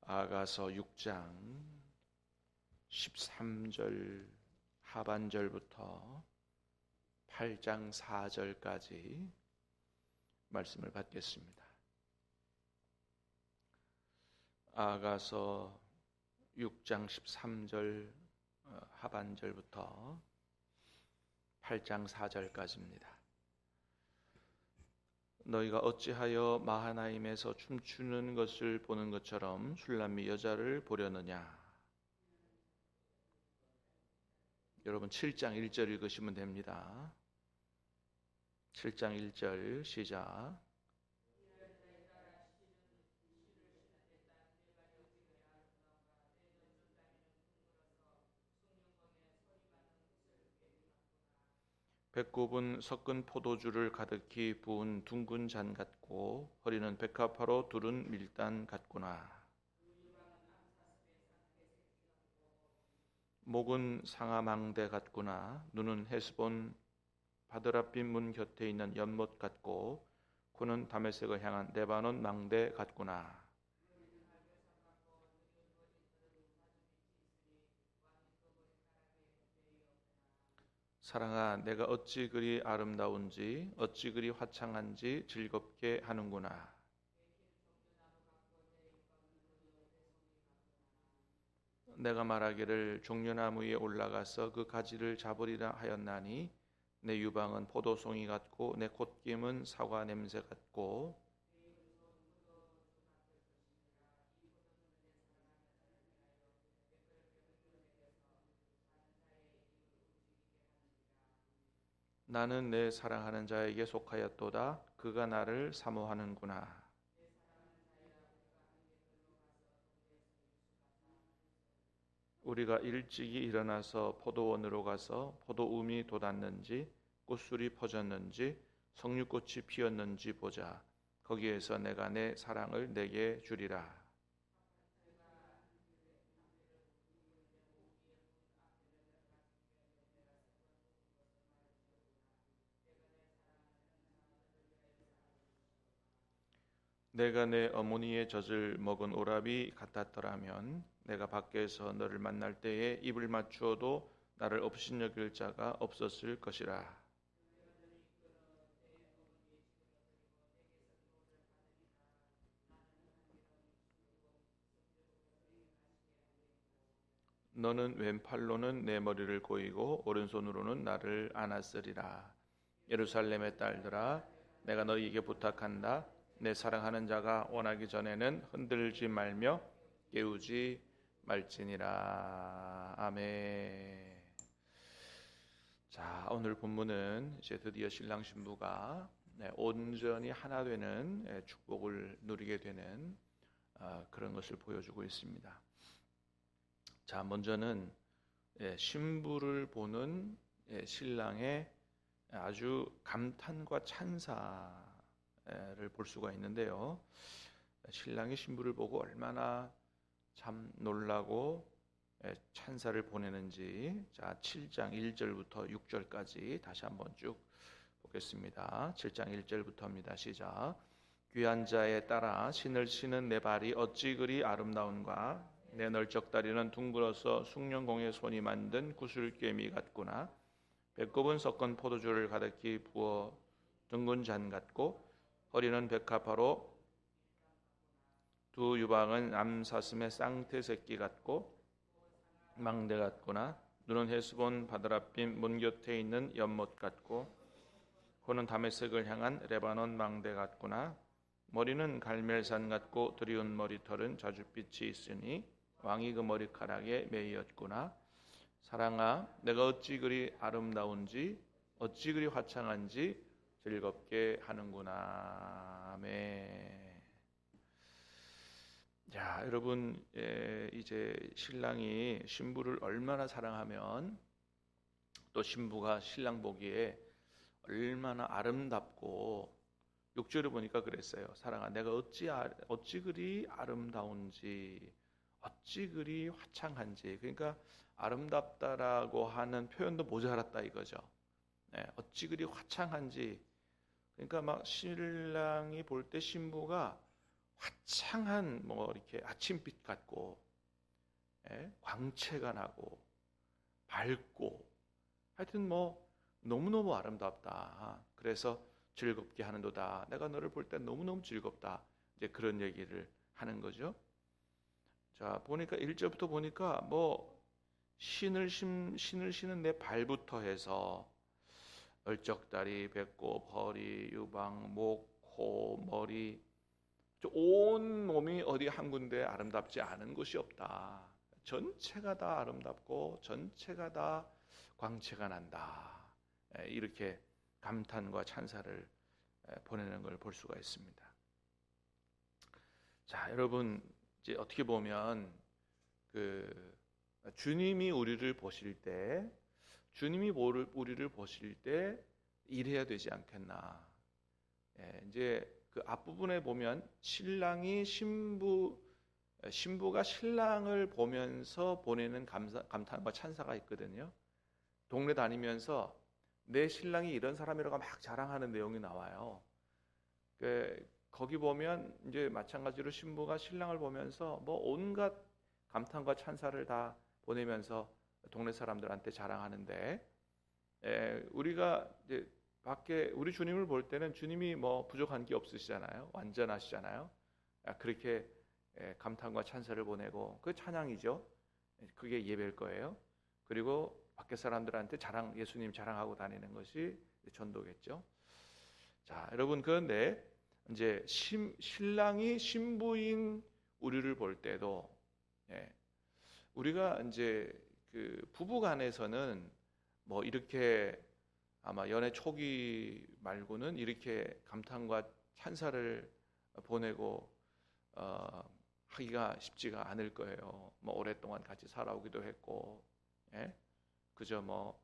아가서 6장 13절 하반절부터 8장 4절까지 말씀을 받겠습니다. 아가서 6장 13절 하반절부터 8장 4절까지입니다. 너희가 어찌하여 마하나임에서 춤추는 것을 보는 것처럼 슐람미 여자를 보려느냐. 여러분 7장 1절 읽으시면 됩니다. 7장 1절 시작. 배꼽은 섞은 포도주를 가득히 부은 둥근 잔 같고 허리는 백합화로 두른 밀단 같구나. 목은 상아망대 같구나. 눈은 헤스본 바드랍빛 문 곁에 있는 연못 같고 코는 다메섹을 향한 레바논 망대 같구나. 사랑아, 내가 어찌 그리 아름다운지 어찌 그리 화창한지 즐겁게 하는구나. 내가 말하기를 종려나무 위에 올라가서 그 가지를 잡으리라 하였나니 내 유방은 포도송이 같고 내 콧김은 사과 냄새 같고 나는 내 사랑하는 자에게 속하였도다. 그가 나를 사모하는구나. 우리가 일찍이 일어나서 포도원으로 가서 포도움이 돋았는지 꽃술이 퍼졌는지 석류꽃이 피었는지 보자. 거기에서 내가 내 사랑을 내게 주리라. 내가 내 어머니의 젖을 먹은 오랍이 같았더라면 내가 밖에서 너를 만날 때에 입을 맞추어도 나를 업신여길 자가 없었을 것이라. 너는 왼팔로는 내 머리를 고이고 오른손으로는 나를 안았으리라. 예루살렘의 딸들아, 내가 너희에게 부탁한다. 내 사랑하는 자가 원하기 전에는 흔들지 말며 깨우지 말지니라. 아멘. 자, 오늘 본문은 이제 드디어 신랑 신부가 온전히 하나 되는 축복을 누리게 되는 그런 것을 보여주고 있습니다. 자, 먼저는 신부를 보는 신랑의 아주 감탄과 찬사를 볼 수가 있는데요. 신랑이 신부를 보고 얼마나 참 놀라고 찬사를 보내는지, 자 7장 1절부터 6절까지 다시 한번 쭉 보겠습니다. 7장 1절부터입니다. 시작. 귀한 자에 따라 신을 신은 내 발이 어찌 그리 아름다운가. 내 널쩍다리는 둥글어서 숭늉공의 손이 만든 구슬개미 같구나. 배꼽은 섞은 포도주를 가득히 부어 둥근 잔 같고 허리는 백합화로 두 유방은 암사슴의 쌍태 새끼 같고 망대 같구나. 눈은 헤스본 바드랍빛 문 곁에 있는 연못 같고 코는 다메섹을 향한 레바논 망대 같구나. 머리는 갈멜산 같고 드리운 머리털은 자줏빛이 있으니 왕이 그 머리카락에 매였구나. 사랑아, 내가 어찌 그리 아름다운지 어찌 그리 화창한지 즐겁게 하는구나. 아멘. 자, 여러분, 이제 신랑이 신부를 얼마나 사랑하면 또 신부가 신랑 보기에 얼마나 아름답고, 6절을 보니까 그랬어요. 사랑아, 내가 어찌 그리 아름다운지 어찌 그리 화창한지. 그러니까 아름답다라고 하는 표현도 모자랐다 이거죠. 어찌 그리 화창한지. 그러니까 막 신랑이 볼 때 신부가 화창한 뭐 이렇게 아침빛 같고, 광채가 나고 밝고, 하여튼 뭐 너무너무 아름답다. 그래서 즐겁게 하는도다. 내가 너를 볼 때 너무너무 즐겁다. 이제 그런 얘기를 하는 거죠. 자, 보니까 1절부터 보니까 뭐 신을 신은 내 발부터 해서 얼쩍다리, 배꼽, 허리, 유방, 목, 코, 머리, 온 몸이 어디 한 군데 아름답지 않은 곳이 없다. 전체가 다 아름답고 전체가 다 광채가 난다. 이렇게 감탄과 찬사를 보내는 걸 볼 수가 있습니다. 자, 여러분, 이제 어떻게 보면 주님이 우리를 보실 때, 우리를 보실 때 이래야 되지 않겠나. 이제 그 앞부분에 보면 신부가 신랑을 보면서 보내는 감탄과 찬사가 있거든요. 동네 다니면서 내 신랑이 이런 사람이라고 막 자랑하는 내용이 나와요. 거기 보면 이제 마찬가지로 신부가 신랑을 보면서 뭐 온갖 감탄과 찬사를 다 보내면서 동네 사람들한테 자랑하는데, 우리가 이제 밖에 우리 주님을 볼 때는 주님이 뭐 부족한 게 없으시잖아요. 완전하시잖아요. 그렇게 감탄과 찬사를 보내고, 그 찬양이죠. 그게 예배일 거예요. 그리고 밖에 사람들한테 예수님 자랑하고 다니는 것이 전도겠죠. 자, 여러분, 그런데 이제 신랑이 신부인 우리를 볼 때도, 우리가 이제 그 부부간에서는 뭐 이렇게 아마 연애 초기 말고는 이렇게 감탄과 찬사를 보내고 하기가 쉽지가 않을 거예요. 뭐 오랫동안 같이 살아오기도 했고, 그저 뭐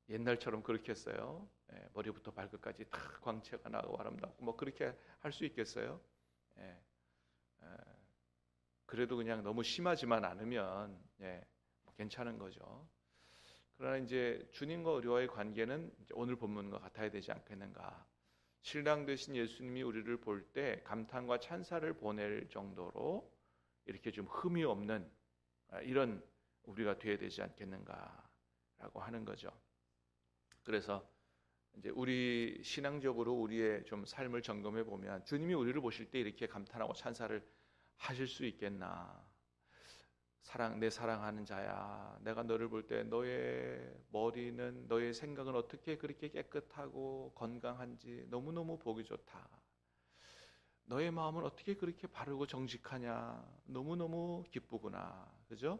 옛날처럼 그렇게 했어요. 머리부터 발끝까지 다 광채가 나고 아름답고 뭐 그렇게 할 수 있겠어요? 그래도 그냥 너무 심하지만 않으면 괜찮은 거죠. 그러나 이제 주님과 우리와의 관계는 이제 오늘 본문과 같아야 되지 않겠는가. 신랑 되신 예수님이 우리를 볼 때 감탄과 찬사를 보낼 정도로 이렇게 좀 흠이 없는 이런 우리가 되어야 되지 않겠는가라고 하는 거죠. 그래서 이제 우리 신앙적으로 우리의 좀 삶을 점검해 보면 주님이 우리를 보실 때 이렇게 감탄하고 찬사를 하실 수 있겠나. 내 사랑하는 자야, 내가 너를 볼 때 너의 머리는, 너의 생각은 어떻게 그렇게 깨끗하고 건강한지 너무너무 보기 좋다. 너의 마음은 어떻게 그렇게 바르고 정직하냐, 너무너무 기쁘구나. 그죠?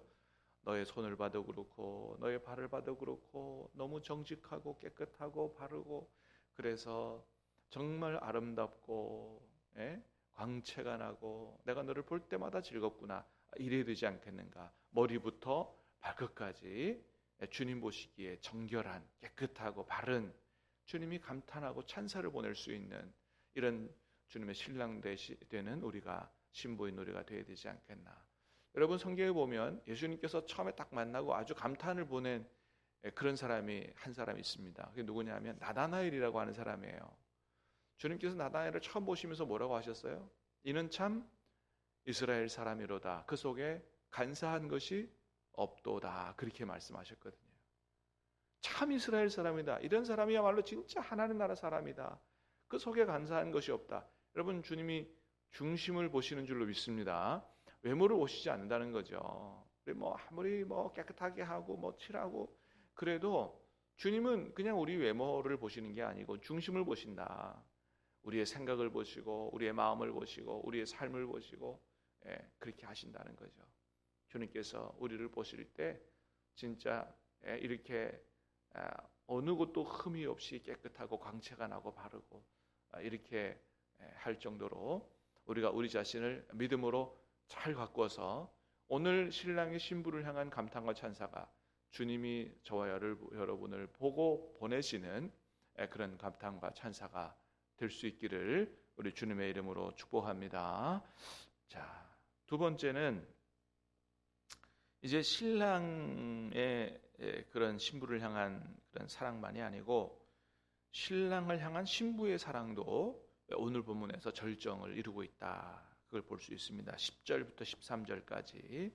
너의 손을 봐도 그렇고 너의 발을 봐도 그렇고 너무 정직하고 깨끗하고 바르고, 그래서 정말 아름답고 광채가 나고 내가 너를 볼 때마다 즐겁구나. 이래야 되지 않겠는가. 머리부터 발끝까지 주님 보시기에 정결한, 깨끗하고 바른, 주님이 감탄하고 찬사를 보낼 수 있는 이런 주님의 신랑 되는 우리가, 신부인 우리가 되어야 되지 않겠나. 여러분, 성경에 보면 예수님께서 처음에 딱 만나고 아주 감탄을 보낸 그런 사람이 한 사람이 있습니다. 그게 누구냐면 나다나엘이라고 하는 사람이에요. 주님께서 나다나엘을 처음 보시면서 뭐라고 하셨어요? 이는 참 이스라엘 사람이로다. 그 속에 간사한 것이 없도다. 그렇게 말씀하셨거든요. 참 이스라엘 사람이다. 이런 사람이야말로 진짜 하나님 나라 사람이다. 그 속에 간사한 것이 없다. 여러분, 주님이 중심을 보시는 줄로 믿습니다. 외모를 보시지 않는다는 거죠. 뭐 아무리 뭐 깨끗하게 하고 뭐 칠하고 그래도 주님은 그냥 우리 외모를 보시는 게 아니고 중심을 보신다. 우리의 생각을 보시고 우리의 마음을 보시고 우리의 삶을 보시고 그렇게 하신다는 거죠. 주님께서 우리를 보실 때 진짜 이렇게 어느 곳도 흠이 없이 깨끗하고 광채가 나고 바르고 이렇게 할 정도로 우리가 우리 자신을 믿음으로 잘 가꾸어서 오늘 신랑의 신부를 향한 감탄과 찬사가 주님이 저와 여러분을 보고 보내시는 그런 감탄과 찬사가 될 수 있기를 우리 주님의 이름으로 축복합니다. 자, 두 번째는 이제 신랑의 그런 신부를 향한 그런 사랑만이 아니고 신랑을 향한 신부의 사랑도 오늘 본문에서 절정을 이루고 있다. 그걸 볼 수 있습니다. 10절부터 13절까지.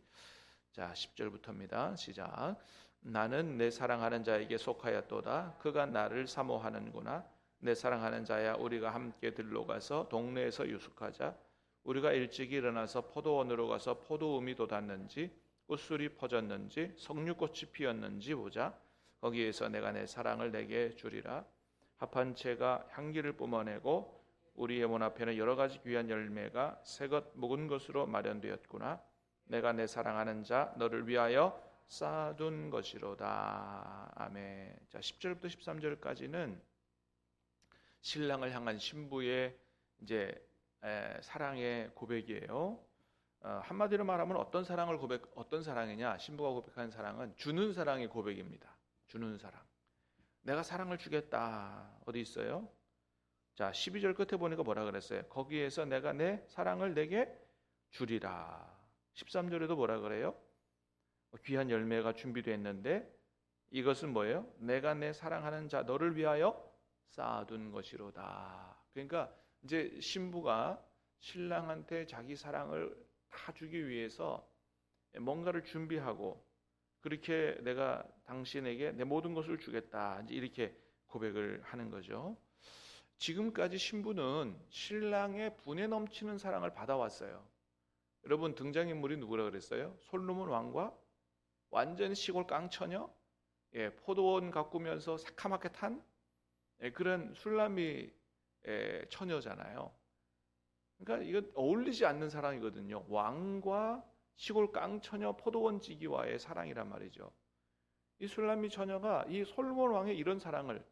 자, 10절부터입니다. 시작. 나는 내 사랑하는 자에게 속하였도다. 그가 나를 사모하는구나. 내 사랑하는 자야, 우리가 함께 들러가서 동네에서 유숙하자. 우리가 일찍 일어나서 포도원으로 가서 포도음이 돋았는지 꽃술이 퍼졌는지 석류꽃이 피었는지 보자. 거기에서 내가 내 사랑을 내게 주리라. 합한 채가 향기를 뿜어내고 우리의 문 앞에는 여러 가지 귀한 열매가 새것 묵은 것으로 마련되었구나. 내가 내 사랑하는 자 너를 위하여 쌓아둔 것이로다. 아멘. 자, 10절부터 13절까지는 신랑을 향한 신부의 이제 사랑의 고백이에요. 한마디로 말하면 어떤 사랑이냐? 신부가 고백하는 사랑은 주는 사랑의 고백입니다. 주는 사랑. 내가 사랑을 주겠다. 어디 있어요? 자, 12절 끝에 보니까 뭐라 그랬어요? 거기에서 내가 내 사랑을 내게 주리라. 13절에도 뭐라 그래요? 귀한 열매가 준비되었는데 이것은 뭐예요? 내가 내 사랑하는 자 너를 위하여 쌓아둔 것이로다. 그러니까 이제 신부가 신랑한테 자기 사랑을 다 주기 위해서 뭔가를 준비하고 그렇게 내가 당신에게 내 모든 것을 주겠다. 이제 이렇게 고백을 하는 거죠. 지금까지 신부는 신랑의 분에 넘치는 사랑을 받아왔어요. 여러분 등장인물이 누구라 그랬어요? 솔로몬 왕과 완전히 시골 깡처녀, 포도원 가꾸면서 새카맣게 탄 그런 술람이 처녀잖아요. 그러니까 이거 어울리지 않는 사랑이거든요. 왕과 시골 깡처녀 포도원지기와의 사랑이란 말이죠. 이 술람미 처녀가 이 솔로몬 왕의 이런 사랑을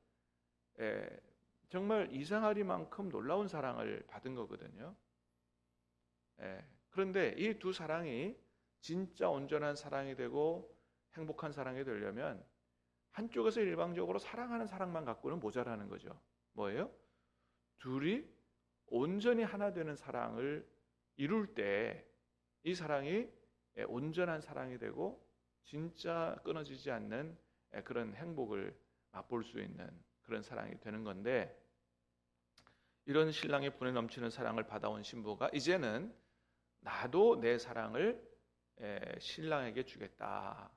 정말 이상하리만큼 놀라운 사랑을 받은 거거든요. 그런데 이 두 사랑이 진짜 온전한 사랑이 되고 행복한 사랑이 되려면 한쪽에서 일방적으로 사랑하는 사랑만 갖고는 모자라는 거죠. 뭐예요? 둘이 온전히 하나 되는 사랑을 이룰 때 이 사랑이 온전한 사랑이 되고 진짜 끊어지지 않는 그런 행복을 맛볼 수 있는 그런 사랑이 되는 건데, 이런 신랑의 분에 넘치는 사랑을 받아온 신부가 이제는 나도 내 사랑을 신랑에게 주겠다,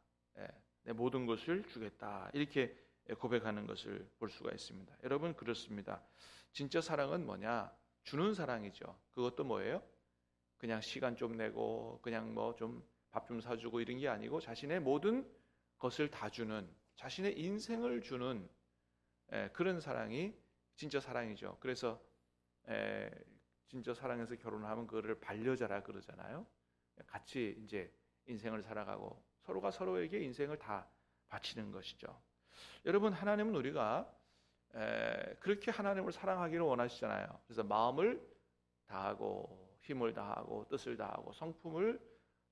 내 모든 것을 주겠다, 이렇게 고백하는 것을 볼 수가 있습니다. 여러분, 그렇습니다. 진짜 사랑은 뭐냐? 주는 사랑이죠. 그것도 뭐예요? 그냥 시간 좀 내고 그냥 뭐 좀 밥 좀 사주고 이런 게 아니고 자신의 모든 것을 다 주는, 자신의 인생을 주는 그런 사랑이 진짜 사랑이죠. 그래서 진짜 사랑해서 결혼하면 그거를 반려자라 그러잖아요. 같이 이제 인생을 살아가고 서로가 서로에게 인생을 다 바치는 것이죠. 여러분, 하나님은 우리가 그렇게 하나님을 사랑하기를 원하시잖아요. 그래서 마음을 다하고 힘을 다하고 뜻을 다하고 성품을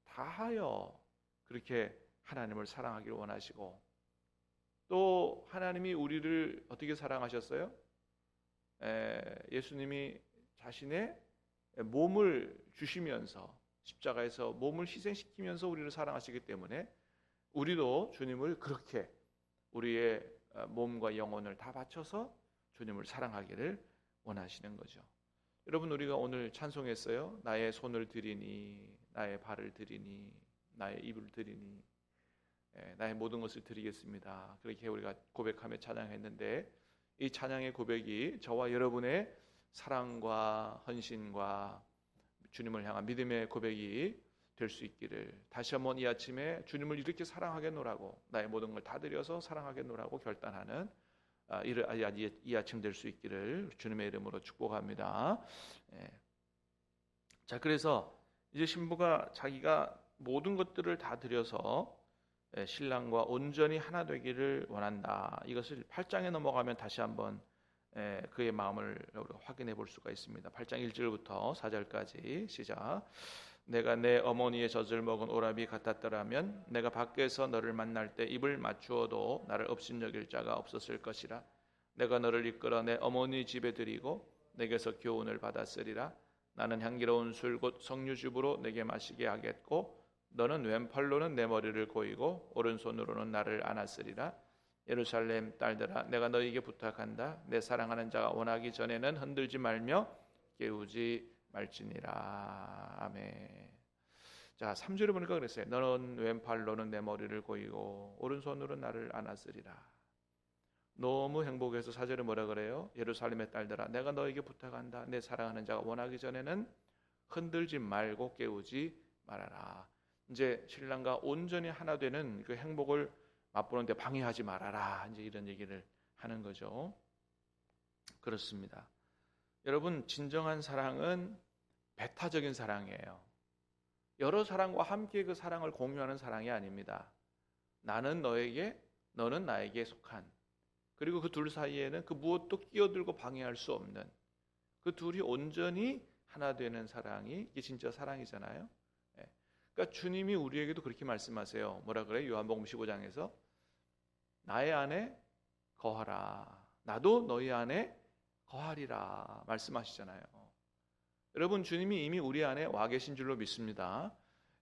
다하여 그렇게 하나님을 사랑하기를 원하시고, 또 하나님이 우리를 어떻게 사랑하셨어요? 예수님이 자신의 몸을 주시면서 십자가에서 몸을 희생시키면서 우리를 사랑하시기 때문에 우리도 주님을 그렇게 우리의 몸과 영혼을 다 바쳐서 주님을 사랑하기를 원하시는 거죠. 여러분, 우리가 오늘 찬송했어요. 나의 손을 드리니, 나의 발을 드리니, 나의 입을 드리니, 나의 모든 것을 드리겠습니다. 그렇게 우리가 고백하며 찬양했는데, 이 찬양의 고백이 저와 여러분의 사랑과 헌신과 주님을 향한 믿음의 고백이 될 수 있기를, 다시 한번 이 아침에 주님을 이렇게 사랑하겠노라고, 나의 모든 걸 다 드려서 사랑하겠노라고 결단하는 이 아침 될 수 있기를 주님의 이름으로 축복합니다. 자, 그래서 이제 신부가 자기가 모든 것들을 다 드려서 신랑과 온전히 하나 되기를 원한다. 이것을 8장에 넘어가면 다시 한번 그의 마음을 우리가 확인해 볼 수가 있습니다. 8장 1절부터 4절까지 시작. 내가 내 어머니의 젖을 먹은 오라비 같았더라면 내가 밖에서 너를 만날 때 입을 맞추어도 나를 업신여길 자가 없었을 것이라. 내가 너를 이끌어 내 어머니 집에 들이고 내게서 교훈을 받았으리라. 나는 향기로운 술 곧 석류즙으로 내게 마시게 하겠고 너는 왼팔로는 내 머리를 고이고 오른손으로는 나를 안았으리라. 예루살렘 딸들아, 내가 너에게 부탁한다. 내 사랑하는 자가 원하기 전에는 흔들지 말며 깨우지 말지니라. 아멘. 자, 3절에 보니까 그랬어요. 너는 왼팔로는 내 머리를 고이고 오른손으로 나를 안았으리라. 너무 행복해서 4절에 뭐라 그래요? 예루살렘의 딸들아, 내가 너에게 부탁한다. 내 사랑하는 자가 원하기 전에는 흔들지 말고 깨우지 말아라. 이제 신랑과 온전히 하나 되는 그 행복을 맛보는데 방해하지 말아라. 이제 이런 얘기를 하는 거죠. 그렇습니다. 여러분, 진정한 사랑은 배타적인 사랑이에요. 여러 사람과 함께 그 사랑을 공유하는 사랑이 아닙니다. 나는 너에게, 너는 나에게 속한, 그리고 그 둘 사이에는 그 무엇도 끼어들고 방해할 수 없는 그 둘이 온전히 하나 되는 사랑이 이게 진짜 사랑이잖아요. 그러니까 주님이 우리에게도 그렇게 말씀하세요. 뭐라 그래요? 요한복음 15장에서 나의 안에 거하라. 나도 너희 안에 거하리라 말씀하시잖아요. 여러분, 주님이 이미 우리 안에 와 계신 줄로 믿습니다.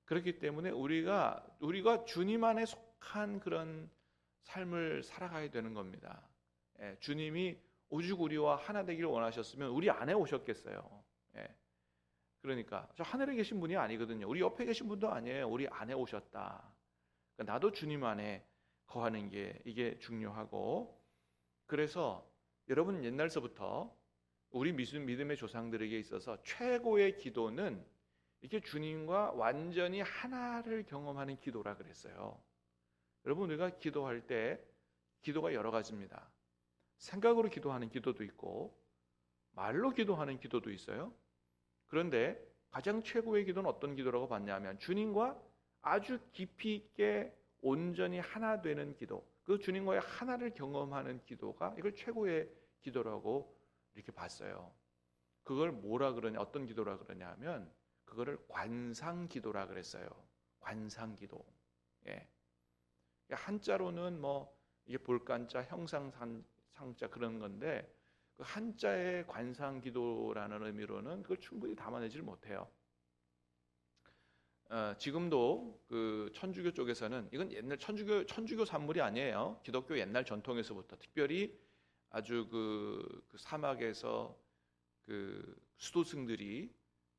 그렇기 때문에 우리가 주님 안에 속한 그런 삶을 살아가야 되는 겁니다. 주님이 오직 우리와 하나 되기를 원하셨으면 우리 안에 오셨겠어요. 그러니까 저 하늘에 계신 분이 아니거든요. 우리 옆에 계신 분도 아니에요. 우리 안에 오셨다. 그러니까 나도 주님 안에 거하는 게 이게 중요하고, 그래서 여러분 옛날서부터 우리 믿음의 조상들에게 있어서 최고의 기도는 이렇게 주님과 완전히 하나를 경험하는 기도라 그랬어요. 여러분, 우리가 기도할 때 기도가 여러 가지입니다. 생각으로 기도하는 기도도 있고 말로 기도하는 기도도 있어요. 그런데 가장 최고의 기도는 어떤 기도라고 봤냐면 주님과 아주 깊이 있게 온전히 하나 되는 기도, 그 주님과의 하나를 경험하는 기도가 이걸 최고의 기도라고 이렇게 봤어요. 그걸 뭐라 그러냐, 어떤 기도라 그러냐 하면 그거를 관상기도라 그랬어요. 관상기도. 한자로는 뭐 이게 볼간자, 형상상자 그런 건데 그 한자의 관상기도라는 의미로는 그걸 충분히 담아내질 못해요. 지금도 그 천주교 쪽에서는 이건 옛날 천주교 산물이 아니에요. 기독교 옛날 전통에서부터 특별히 아주 그 사막에서 그 수도승들이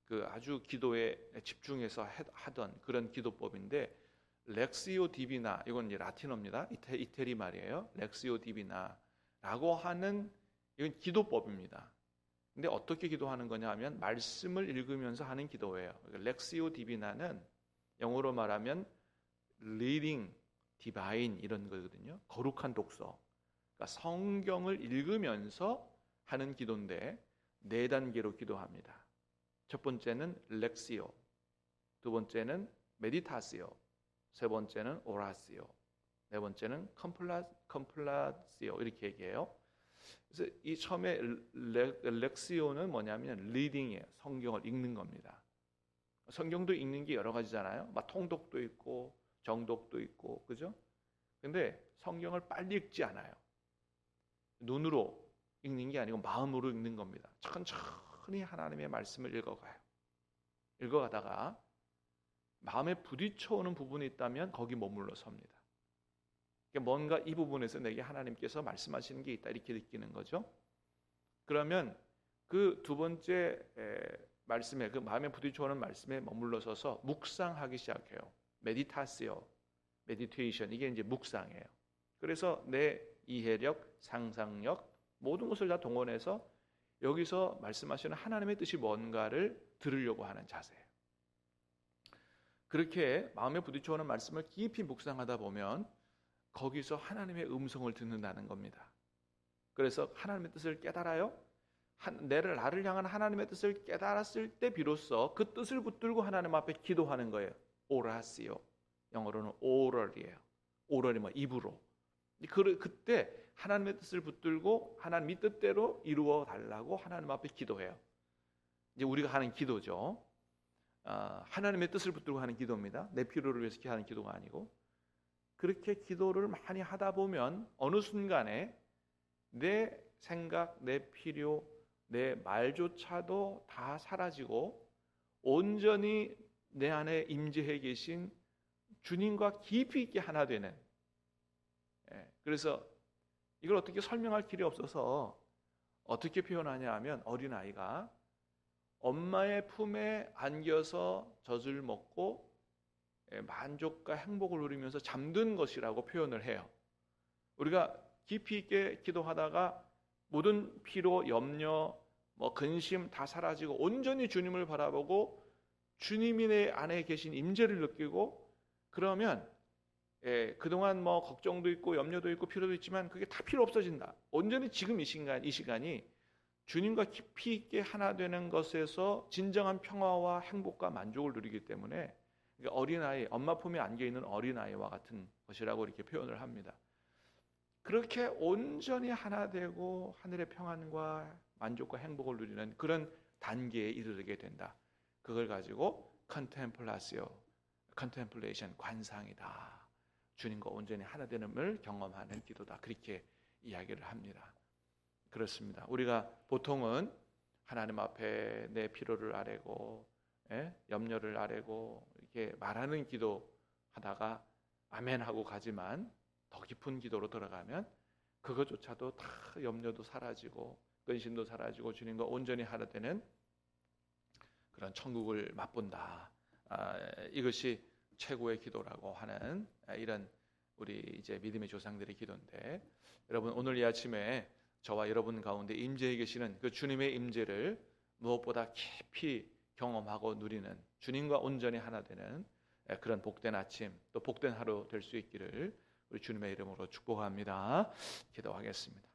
그 아주 기도에 집중해서 하던 그런 기도법인데, 렉시오 디비나, 이건 이제 라틴어입니다. 이태리 말이에요. 렉시오 디비나라고 하는 이건 기도법입니다. 근데 어떻게 기도하는 거냐 하면 말씀을 읽으면서 하는 기도예요. 렉시오 디비나는 영어로 말하면 reading divine 이런 거거든요. 거룩한 독서. 그러니까 성경을 읽으면서 하는 기도인데 4단계로 기도합니다. 첫 번째는 렉시오, 두 번째는 메디타시오, 세 번째는 오라시오, 네 번째는 컴플라시오 이렇게 얘기해요. 그래서 이 처음에 렉시오는 뭐냐면 리딩이에요. 성경을 읽는 겁니다. 성경도 읽는 게 여러 가지잖아요. 막 통독도 있고 정독도 있고, 그죠? 근데 성경을 빨리 읽지 않아요. 눈으로 읽는 게 아니고 마음으로 읽는 겁니다. 천천히 하나님의 말씀을 읽어가요. 읽어가다가 마음에 부딪혀오는 부분이 있다면 거기 머물러 섭니다. 뭔가 이 부분에서 내게 하나님께서 말씀하시는 게 있다 이렇게 느끼는 거죠. 그러면 그 두 번째 말씀에, 그 마음에 부딪혀오는 말씀에 머물러 서서 묵상하기 시작해요. 메디타시오, 메디테이션, 이게 이제 묵상이에요. 그래서 내 이해력, 상상력 모든 것을 다 동원해서 여기서 말씀하시는 하나님의 뜻이 뭔가를 들으려고 하는 자세예요. 그렇게 마음에 부딪혀오는 말씀을 깊이 묵상하다 보면 거기서 하나님의 음성을 듣는다는 겁니다. 그래서 하나님의 뜻을 깨달아요. 나를 향한 하나님의 뜻을 깨달았을 때 비로소 그 뜻을 붙들고 하나님 앞에 기도하는 거예요. 오라시오, 영어로는 오럴이에요. 오럴이 뭐 입으로. 그때 하나님의 뜻을 붙들고 하나님 이 뜻대로 이루어 달라고 하나님 앞에 기도해요. 이제 우리가 하는 기도죠. 하나님의 뜻을 붙들고 하는 기도입니다. 내 필요를 위해서 하는 기도가 아니고, 그렇게 기도를 많이 하다 보면 어느 순간에 내 생각, 내 필요, 내 말조차도 다 사라지고 온전히 내 안에 임재해 계신 주님과 깊이 있게 하나 되는. 그래서 이걸 어떻게 설명할 길이 없어서 어떻게 표현하냐 하면 어린아이가 엄마의 품에 안겨서 젖을 먹고 만족과 행복을 누리면서 잠든 것이라고 표현을 해요. 우리가 깊이 있게 기도하다가 모든 피로, 염려, 근심 다 사라지고 온전히 주님을 바라보고 주님이 내 안에 계신 임재를 느끼고 그러면 그동안 걱정도 있고 염려도 있고 필요도 있지만 그게 다 필요 없어진다. 온전히 지금 이 시간이 주님과 깊이 있게 하나 되는 것에서 진정한 평화와 행복과 만족을 누리기 때문에 어린아이, 엄마 품에 안겨있는 어린아이와 같은 것이라고 이렇게 표현을 합니다. 그렇게 온전히 하나 되고 하늘의 평안과 만족과 행복을 누리는 그런 단계에 이르게 된다. 그걸 가지고 contemplation, 관상이다. 주님과 온전히 하나 됨을 경험하는 기도다. 그렇게 이야기를 합니다. 그렇습니다. 우리가 보통은 하나님 앞에 내 필요를 아뢰고 염려를 아뢰고 이렇게 말하는 기도 하다가 아멘 하고 가지만 더 깊은 기도로 들어가면 그것조차도 다 염려도 사라지고 근심도 사라지고 주님과 온전히 하나 되는 그런 천국을 맛본다. 이것이 최고의 기도라고 하는 이런 우리 이제 믿음의 조상들의 기도인데, 여러분 오늘 이 아침에 저와 여러분 가운데 임재해 계시는 그 주님의 임재를 무엇보다 깊이 경험하고 누리는, 주님과 온전히 하나 되는 그런 복된 아침, 또 복된 하루 될 수 있기를 우리 주님의 이름으로 축복합니다. 기도하겠습니다.